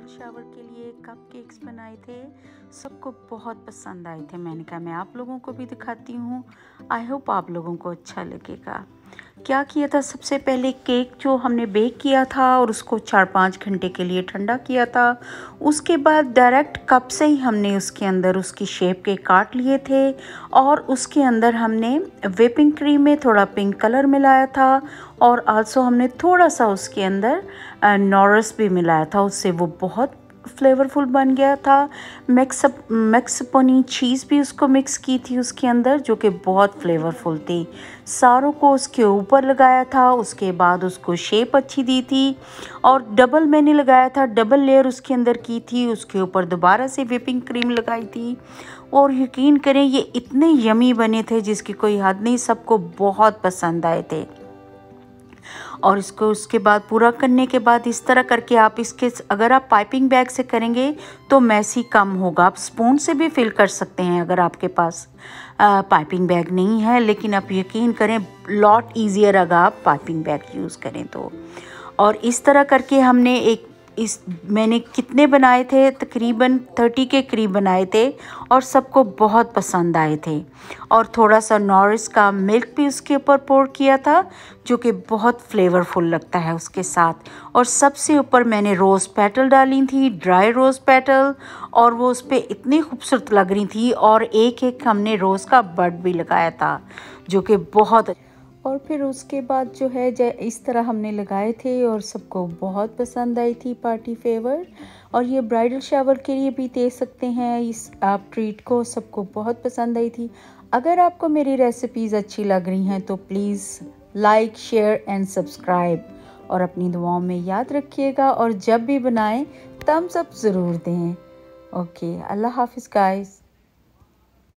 Bridal shower के लिए cup cakes बनाए थे। सबको बहुत पसंद आए थे। मैंने कहा मैं आप लोगों को भी दिखाती हूँ। आई होप आप लोगों को अच्छा लगेगा। क्या किया था, सबसे पहले केक जो हमने बेक किया था और उसको 4-5 घंटे के लिए ठंडा किया था। उसके बाद डायरेक्ट कप से ही हमने उसके अंदर उसकी शेप के काट लिए थे और उसके अंदर हमने व्हिपिंग क्रीम में थोड़ा पिंक कलर मिलाया था और आल्सो हमने थोड़ा सा उसके अंदर नॉरिस भी मिलाया था। उससे वो बहुत फ्लेवरफुल बन गया था। मैक्सपोनी चीज़ भी उसको मिक्स की थी उसके अंदर, जो कि बहुत फ्लेवरफुल थी। सारों को उसके ऊपर लगाया था, उसके बाद उसको शेप अच्छी दी थी और डबल मैंने लगाया था, डबल लेयर उसके अंदर की थी। उसके ऊपर दोबारा से व्हिपिंग क्रीम लगाई थी और यकीन करें ये इतने यमी बने थे जिसकी कोई हद नहीं। सबको बहुत पसंद आए थे। और इसको उसके बाद पूरा करने के बाद इस तरह करके आप इसके, अगर आप पाइपिंग बैग से करेंगे तो मैसी कम होगा। आप स्पून से भी फिल कर सकते हैं अगर आपके पास पाइपिंग बैग नहीं है, लेकिन आप यकीन करें लॉट ईजियर अगर आप पाइपिंग बैग यूज़ करें तो। और इस तरह करके हमने मैंने कितने बनाए थे, तकरीबन 30 के करीब बनाए थे और सबको बहुत पसंद आए थे। और थोड़ा सा नॉरिस का मिल्क भी उसके ऊपर पोर किया था, जो कि बहुत फ्लेवरफुल लगता है उसके साथ। और सबसे ऊपर मैंने रोज़ पेटल डाली थी, ड्राई रोज़ पेटल, और वो उस पर इतनी खूबसूरत लग रही थी। और एक हमने रोज़ का बड भी लगाया था, जो कि बहुत। और फिर उसके बाद जो है इस तरह हमने लगाए थे और सबको बहुत पसंद आई थी, पार्टी फेवर। और ये ब्राइडल शावर के लिए भी दे सकते हैं इस आप ट्रीट को, सबको बहुत पसंद आई थी। अगर आपको मेरी रेसिपीज़ अच्छी लग रही हैं तो please like, share and subscribe, और अपनी दुआओं में याद रखिएगा। और जब भी बनाएं थम्स अप ज़रूर दें। ओके, अल्लाह हाफिज़ गाइस।